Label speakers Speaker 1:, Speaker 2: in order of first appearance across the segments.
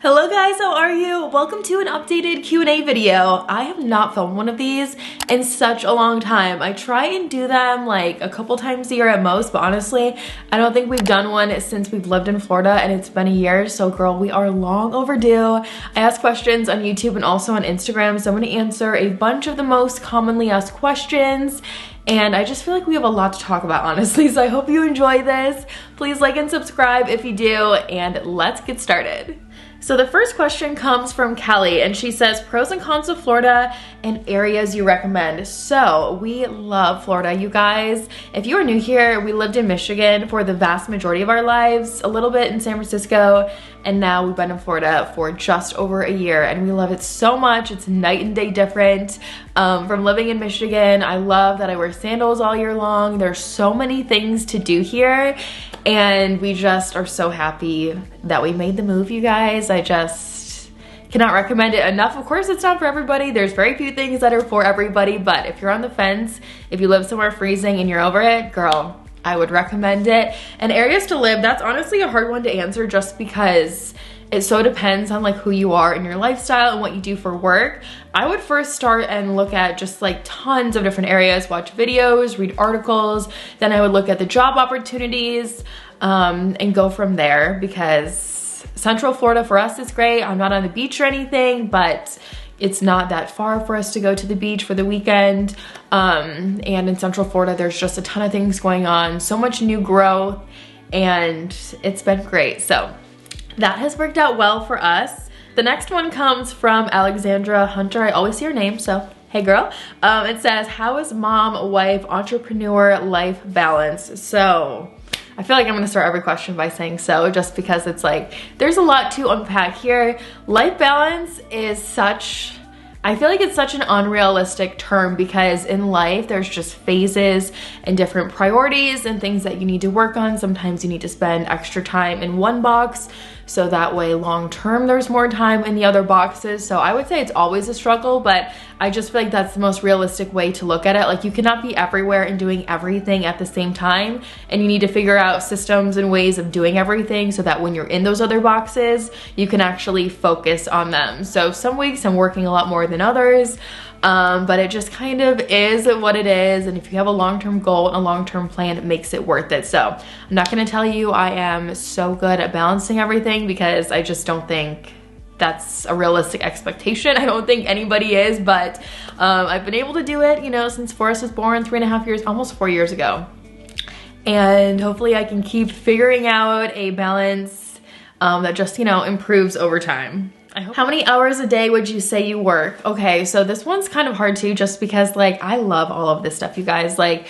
Speaker 1: Hello guys, how are you? Welcome to an updated Q&A video. I have not filmed one of these in such a long time. I try and do them like a couple times a year at most, but honestly, I don't think we've done one since we've lived in Florida and it's been a year. So girl, we are long overdue. I ask questions on YouTube and also on Instagram, so I'm gonna answer a bunch of the most commonly asked questions. And I just feel like we have a lot to talk about, honestly, so I hope you enjoy this. Please like and subscribe if you do, and let's get started. So the first question comes from Kelly, and she says, pros and cons of Florida and areas you recommend. So we love Florida, you guys. If you are new here, we lived in Michigan for the vast majority of our lives, a little bit in San Francisco, and now we've been in Florida for just over a year, and we love it so much. It's night and day different from living in Michigan. I love that I wear sandals all year long. There's so many things to do here, and we just are so happy that we made the move, you guys. I just cannot recommend it enough. Of course, it's not for everybody. There's very few things that are for everybody, but if you're on the fence, if you live somewhere freezing and you're over it, girl, I would recommend it. And areas to live, that's honestly a hard one to answer just because it so depends on like who you are and your lifestyle and what you do for work. I would first start and look at just like tons of different areas, watch videos, read articles. Then I would look at the job opportunities and go from there, because Central Florida for us is great. I'm not on the beach or anything, but it's not that far for us to go to the beach for the weekend. And in Central Florida, there's just a ton of things going on, so much new growth, and it's been great. So that has worked out well for us. The next one comes from Alexandra Hunter. I always see her name, so hey girl. It says, how is mom, wife, entrepreneur life balance? So I feel like I'm gonna start every question by saying so, just because it's like, there's a lot to unpack here. Life balance is such, I feel like it's such an unrealistic term, because in life, there's just phases and different priorities and things that you need to work on. Sometimes you need to spend extra time in one box, so that way long-term there's more time in the other boxes. So I would say it's always a struggle, but I just feel like that's the most realistic way to look at it. Like, you cannot be everywhere and doing everything at the same time, and you need to figure out systems and ways of doing everything so that when you're in those other boxes, you can actually focus on them. So some weeks I'm working a lot more than others, but it just kind of is what it is. And if you have a long-term goal and a long-term plan, it makes it worth it. So I'm not gonna tell you I am so good at balancing everything, because I just don't think that's a realistic expectation. I don't think anybody is, but I've been able to do it, you know, since Forrest was born 3.5 years, almost 4 years ago. And hopefully I can keep figuring out a balance that just, you know, improves over time. How many hours a day would you say you work? Okay, so this one's kind of hard too, just because like I love all of this stuff, you guys. Like,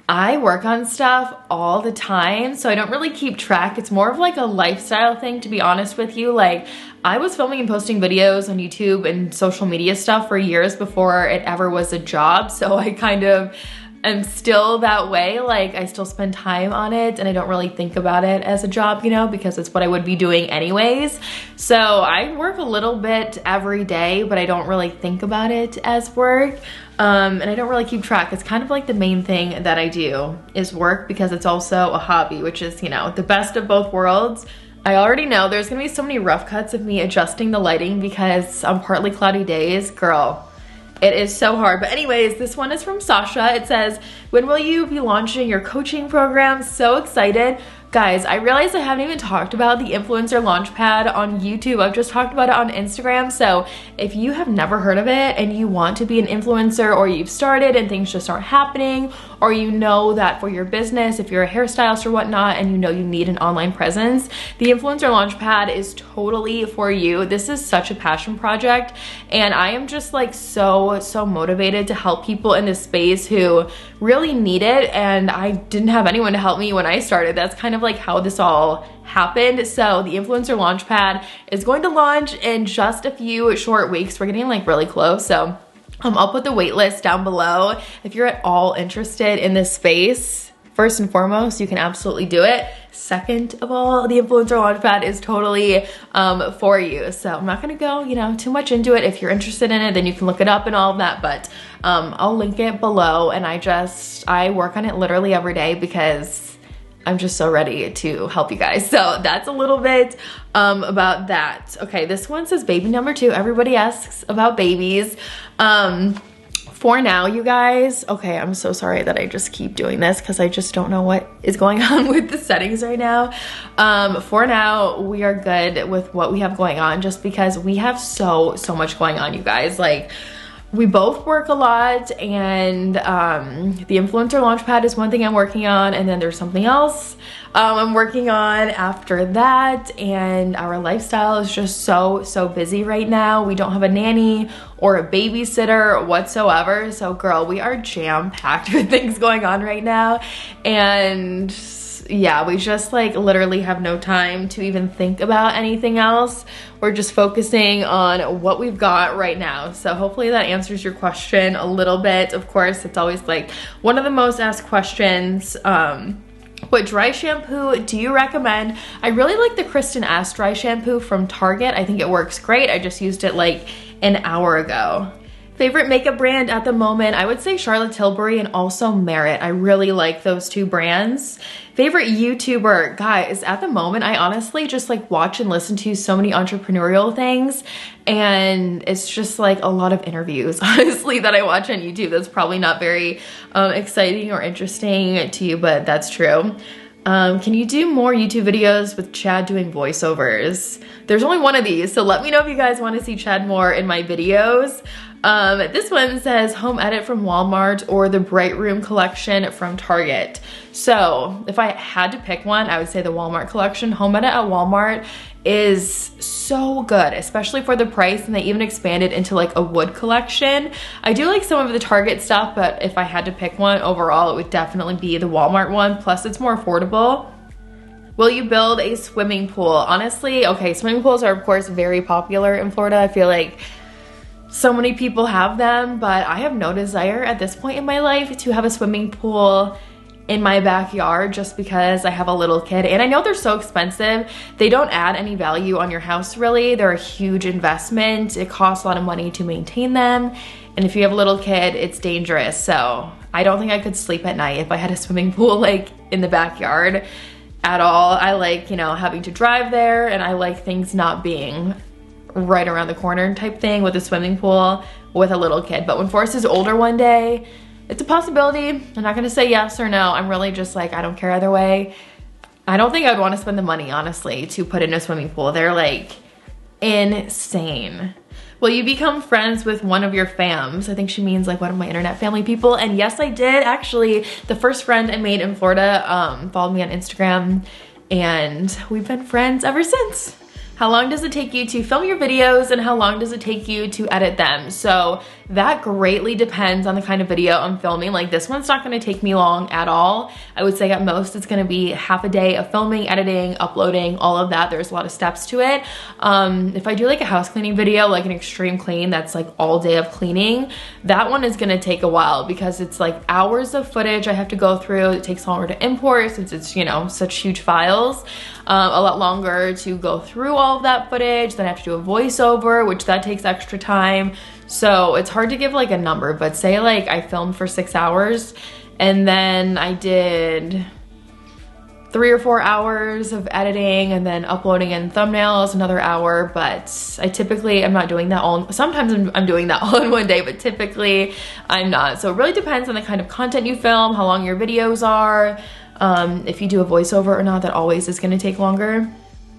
Speaker 1: I work on stuff all the time, so I don't really keep track. It's more of like a lifestyle thing, to be honest with you. Like, I was filming and posting videos on YouTube and social media stuff for years before it ever was a job, so I kind of am still that way. Like, I still spend time on it and I don't really think about it as a job, you know, because it's what I would be doing anyways. So I work a little bit every day, but I don't really think about it as work. And I don't really keep track. It's kind of like the main thing that I do is work, because it's also a hobby, which is, you know, the best of both worlds. I already know there's gonna be so many rough cuts of me adjusting the lighting because on partly cloudy days, girl, it is so hard. But anyways, this one is from Sasha. It says, when will you be launching your coaching program? So excited. Guys, I realized I haven't even talked about the Influencer Launchpad on YouTube. I've just talked about it on Instagram. So if you have never heard of it and you want to be an influencer, or you've started and things just aren't happening, or you know that for your business, if you're a hairstylist or whatnot, and you know you need an online presence, the Influencer Launchpad is totally for you. This is such a passion project, and I am just like so motivated to help people in this space who really need it. And I didn't have anyone to help me when I started. That's kind of like how this all happened. So the Influencer Launchpad is going to launch in just a few short weeks. We're getting like really close. So I'll put the wait list down below. If you're at all interested in this space, first and foremost, you can absolutely do it. Second of all, the Influencer Launchpad is totally for you. So I'm not gonna go, you know, too much into it. If you're interested in it, then you can look it up and all of that, but I'll link it below. And I work on it literally every day, because I'm just so ready to help you guys. So that's a little bit about that. Okay, this one says baby number 2. Everybody asks about babies. For now, you guys, okay, I'm so sorry that I just keep doing this because I just don't know what is going on with the settings right now. For now, we are good with what we have going on just because we have so much going on, you guys. Like, we both work a lot, and the influencer launchpad is one thing I'm working on, and then there's something else I'm working on after that, and our lifestyle is just so busy right now. We don't have a nanny or a babysitter whatsoever, so girl, we are jam-packed with things going on right now, and yeah, we just like literally have no time to even think about anything else. We're just focusing on what we've got right now. So hopefully that answers your question a little bit. Of course, it's always like one of the most asked questions. What dry shampoo do you recommend? I really like the Kristen S dry shampoo from Target. I think it works great. I just used it like an hour ago. Favorite makeup brand at the moment, I would say Charlotte Tilbury and also Merit. I really like those 2 brands. Favorite YouTuber, guys, at the moment, I honestly just like watch and listen to so many entrepreneurial things, and it's just like a lot of interviews, honestly, that I watch on YouTube. That's probably not very exciting or interesting to you, but that's true. Can you do more YouTube videos with Chad doing voiceovers? There's only one of these, so let me know if you guys want to see Chad more in my videos. This one says home edit from Walmart or the Bright Room collection from Target. So if I had to pick one, I would say the Walmart collection. Home edit at Walmart is so good, especially for the price, and they even expanded into like a wood collection. I do like some of the Target stuff, but if I had to pick one overall, it would definitely be the Walmart one. Plus it's more affordable. Will you build a swimming pool? Honestly, okay, swimming pools are of course very popular in Florida. I feel like so many people have them, but I have no desire at this point in my life to have a swimming pool in my backyard just because I have a little kid, and I know they're so expensive. They don't add any value on your house really. They're a huge investment. It costs a lot of money to maintain them, and if you have a little kid, it's dangerous. So I don't think I could sleep at night if I had a swimming pool like in the backyard at all. I like, you know, having to drive there, and I like things not being right around the corner type thing with a swimming pool with a little kid. But when Forrest is older one day, it's a possibility. I'm not gonna say yes or no. I'm really just like, I don't care either way. I don't think I'd want to spend the money, honestly, to put in a swimming pool. They're like insane. Will you become friends with one of your fams? I think she means like one of my internet family people. And yes, I did. Actually, the first friend I made in Florida followed me on Instagram, and we've been friends ever since. How long does it take you to film your videos, and how long does it take you to edit them? So that greatly depends on the kind of video I'm filming. Like this one's not gonna take me long at all. I would say at most it's gonna be half a day of filming, editing, uploading, all of that. There's a lot of steps to it. If I do like a house cleaning video, like an extreme clean that's like all day of cleaning, that one is gonna take a while because it's like hours of footage I have to go through. It takes longer to import since it's, you know, such huge files. A lot longer to go through all of that footage. Then I have to do a voiceover, which that takes extra time. So it's hard to give like a number, but say like I filmed for 6 hours and then I did 3 or 4 hours of editing and then uploading in thumbnails, another hour. But I typically, I'm not doing that all, sometimes I'm doing that all in one day, but typically I'm not. So it really depends on the kind of content you film, how long your videos are, if you do a voiceover or not. That always is gonna take longer.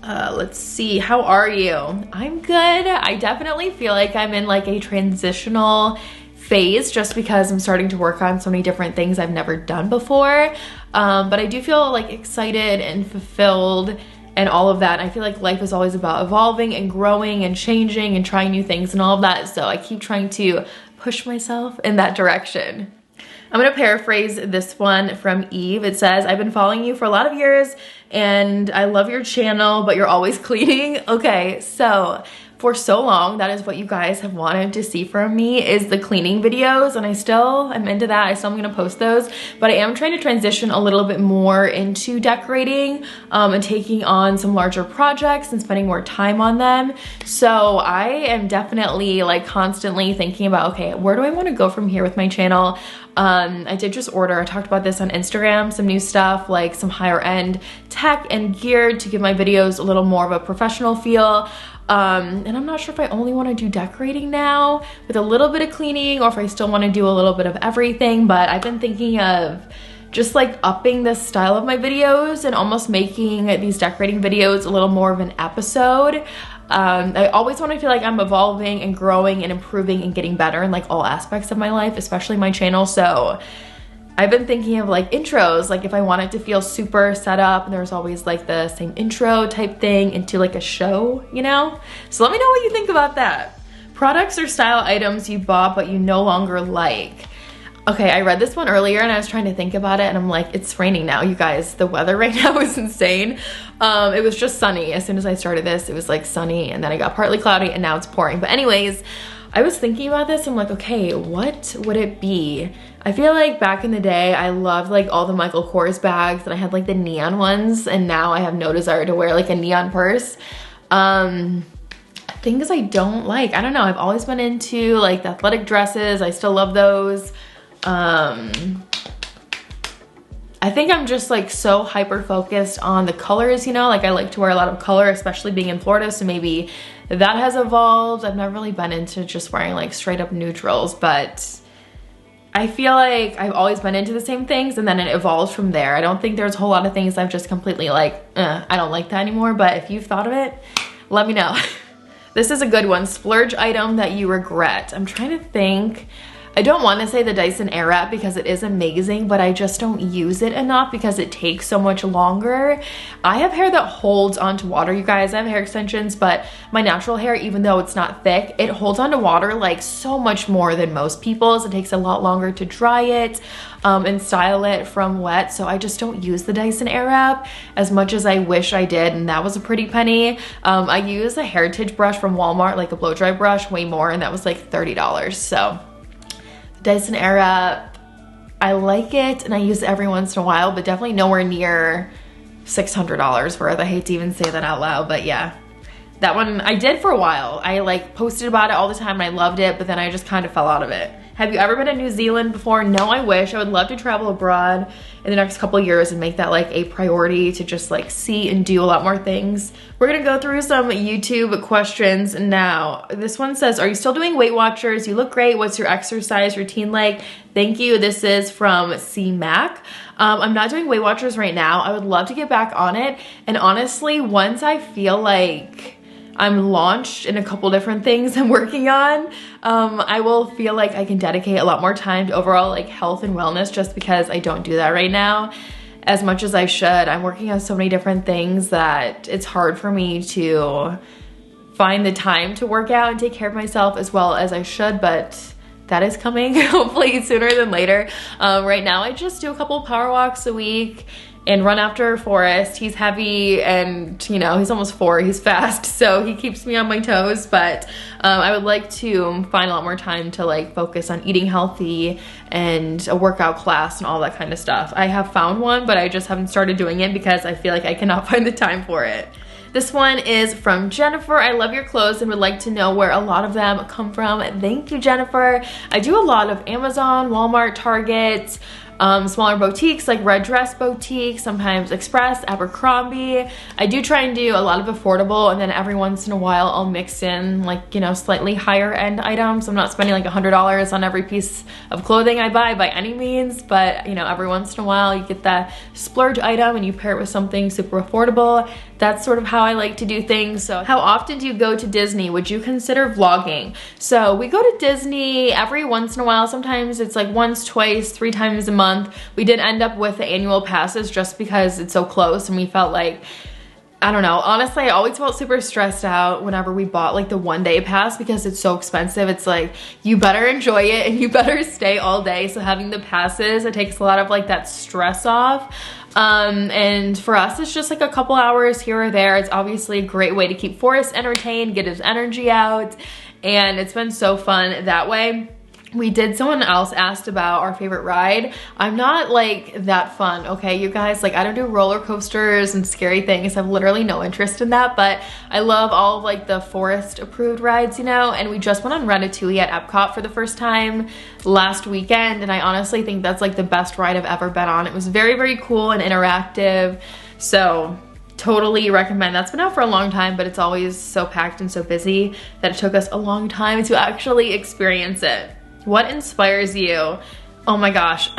Speaker 1: Let's see, how are you? I'm good. I definitely feel like I'm in like a transitional phase just because I'm starting to work on so many different things I've never done before. But I do feel like excited and fulfilled and all of that. I feel like life is always about evolving and growing and changing and trying new things and all of that. So I keep trying to push myself in that direction. I'm gonna paraphrase this one from Eve. It says, I've been following you for a lot of years and I love your channel, but you're always cleaning. Okay, so for so long, that is what you guys have wanted to see from me, is the cleaning videos, and I still am into that. I still am gonna post those, but I am trying to transition a little bit more into decorating and taking on some larger projects and spending more time on them. So I am definitely like constantly thinking about, okay, where do I want to go from here with my channel? I did just order, I talked about this on Instagram, some new stuff, like some higher end tech and gear to give my videos a little more of a professional feel. And I'm not sure if I only want to do decorating now with a little bit of cleaning, or if I still want to do a little bit of everything, but I've been thinking of just like upping the style of my videos and almost making these decorating videos a little more of an episode. I always want to feel like I'm evolving and growing and improving and getting better in like all aspects of my life, especially my channel. So I've been thinking of like intros, like if I want it to feel super set up and there's always like the same intro type thing into like a show, you know? So let me know what you think about that. Products or style items you bought but you no longer like. Okay, I read this one earlier and I was trying to think about it, and I'm like, it's raining now, you guys. The weather right now is insane. It was just sunny. As soon as I started this, it was like sunny, and then it got partly cloudy and now it's pouring. But anyways, I was thinking about this. I'm like, okay, what would it be? I feel like back in the day, I loved like all the Michael Kors bags, and I had like the neon ones, and now I have no desire to wear like a neon purse. Things I don't like, I don't know. I've always been into like the athletic dresses. I still love those. I think I'm just like so hyper focused on the colors, you know, like I like to wear a lot of color, especially being in Florida, so maybe that has evolved. I've never really been into just wearing like straight up neutrals, but I feel like I've always been into the same things, and then it evolves from there. I don't think there's a whole lot of things I've just completely like, I don't like that anymore, but if you've thought of it, let me know. This is a good one. Splurge item that you regret. I'm trying to think. I don't want to say the Dyson Airwrap because it is amazing, but I just don't use it enough because it takes so much longer. I have hair that holds onto water, you guys. I have hair extensions, but my natural hair, even though it's not thick, it holds onto water like so much more than most people's. It takes a lot longer to dry it and style it from wet, so I just don't use the Dyson Airwrap as much as I wish I did, and that was a pretty penny. I use a Heritage brush from Walmart, like a blow dry brush, way more, and that was like $30, so Dyson Airwrap, I like it and I use it every once in a while, but definitely nowhere near $600 worth. I hate to even say that out loud, but yeah. That one I did for a while. I like posted about it all the time and I loved it, but then I just kind of fell out of it. Have you ever been to New Zealand before? No, I wish. I would love to travel abroad in the next couple of years and make that like a priority to just like see and do a lot more things. We're gonna go through some YouTube questions now. This one says, are you still doing Weight Watchers? You look great. What's your exercise routine like? Thank you. This is from C Mac. I'm not doing Weight Watchers right now. I would love to get back on it. And honestly, once I feel like I'm launched in a couple different things I'm working on, I will feel like I can dedicate a lot more time to overall like health and wellness, just because I don't do that right now as much as I should. I'm working on so many different things that it's hard for me to find the time to work out and take care of myself as well as I should, but that is coming hopefully sooner than later. Right now I just do a couple power walks a week and run after Forrest. He's heavy and, you know, he's almost 4, he's fast, so he keeps me on my toes, but I would like to find a lot more time to like focus on eating healthy and a workout class and all that kind of stuff. I have found one, but I just haven't started doing it because I feel like I cannot find the time for it. This one is from Jennifer. I love your clothes and would like to know where a lot of them come from. Thank you, Jennifer. I do a lot of Amazon, Walmart, Target, smaller boutiques like Red Dress Boutique, sometimes Express, Abercrombie. I do try and do a lot of affordable, and then every once in a while I'll mix in like, you know, slightly higher end items. I'm not spending like $100 on every piece of clothing I buy by any means, but you know, every once in a while you get that splurge item and you pair it with something super affordable. That's sort of how I like to do things. So how often do you go to Disney? Would you consider vlogging? So we go to Disney every once in a while. Sometimes it's like once, twice, 3 times a month. We did end up with the annual passes just because it's so close, and we felt like, I don't know, honestly I always felt super stressed out whenever we bought like the 1-day pass because it's so expensive. It's like, you better enjoy it and you better stay all day. So having the passes, it takes a lot of like that stress off. And for us, it's just like a couple hours here or there. It's obviously a great way to keep Forrest entertained, get his energy out, and it's been so fun that way. Someone else asked about our favorite ride. I'm not like that fun, okay, you guys? Like, I don't do roller coasters and scary things. I have literally no interest in that, but I love all of like the Forest approved rides, you know? And we just went on Ratatouille at Epcot for the first time last weekend, and I honestly think that's like the best ride I've ever been on. It was very, very cool and interactive, so totally recommend. That's been out for a long time, but it's always so packed and so busy that it took us a long time to actually experience it. What inspires you? Oh my gosh.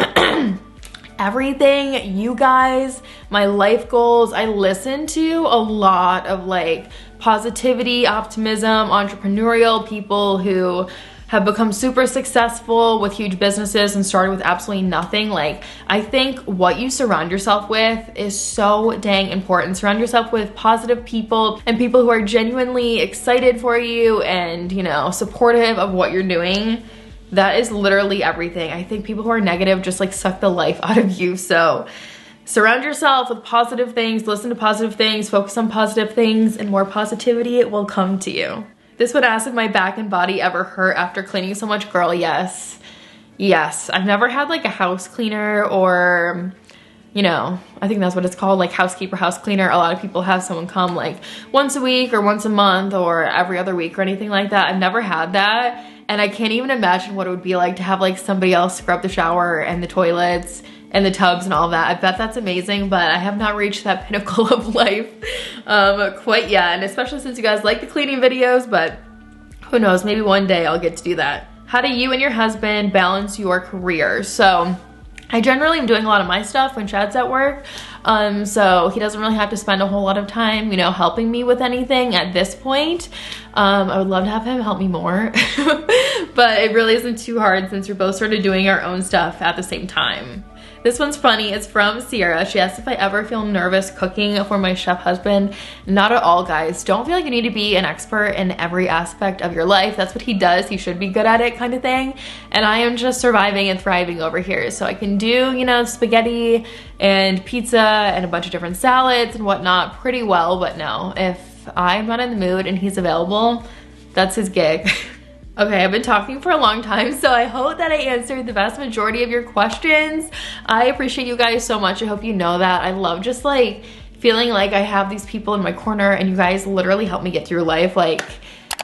Speaker 1: Everything, you guys, my life goals. I listen to a lot of like positivity, optimism, entrepreneurial people who have become super successful with huge businesses and started with absolutely nothing. Like, I think what you surround yourself with is so dang important. Surround yourself with positive people and people who are genuinely excited for you and, you know, supportive of what you're doing. That is literally everything. I think people who are negative just like suck the life out of you. So surround yourself with positive things, listen to positive things, focus on positive things, and more positivity will come to you. This would ask if my back and body ever hurt after cleaning so much. Girl, yes. Yes. I've never had like a house cleaner or, you know, I think that's what it's called, like housekeeper, house cleaner. A lot of people have someone come like once a week or once a month or every other week or anything like that. I've never had that. And I can't even imagine what it would be like to have like somebody else scrub the shower and the toilets and the tubs and all that. I bet that's amazing, but I have not reached that pinnacle of life quite yet. And especially since you guys like the cleaning videos, but who knows, maybe one day I'll get to do that. How do you and your husband balance your careers? So I generally am doing a lot of my stuff when Chad's at work. So he doesn't really have to spend a whole lot of time, you know, helping me with anything at this point. I would love to have him help me more, but it really isn't too hard since we're both sort of doing our own stuff at the same time. This one's funny. It's from Sierra. She asked if I ever feel nervous cooking for my chef husband. Not at all, guys. Don't feel like you need to be an expert in every aspect of your life. That's what he does. He should be good at it, kind of thing. And I am just surviving and thriving over here. So I can do, you know, spaghetti and pizza and a bunch of different salads and whatnot pretty well. But no, if I'm not in the mood and he's available, that's his gig. Okay, I've been talking for a long time, so I hope that I answered the vast majority of your questions. I appreciate you guys so much. I hope you know that. I love just like feeling like I have these people in my corner and you guys literally help me get through life. Like,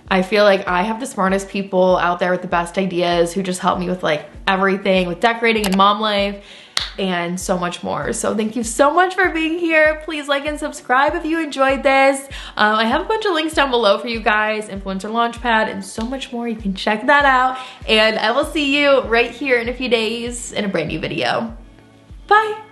Speaker 1: I feel like I have the smartest people out there with the best ideas who just help me with like everything, with decorating and mom life and so much more. So thank you so much for being here. Please like and subscribe if you enjoyed this. I have a bunch of links down below for you guys, Influencer Launchpad and so much more. You can check that out. And I will see you right here in a few days in a brand new video. Bye.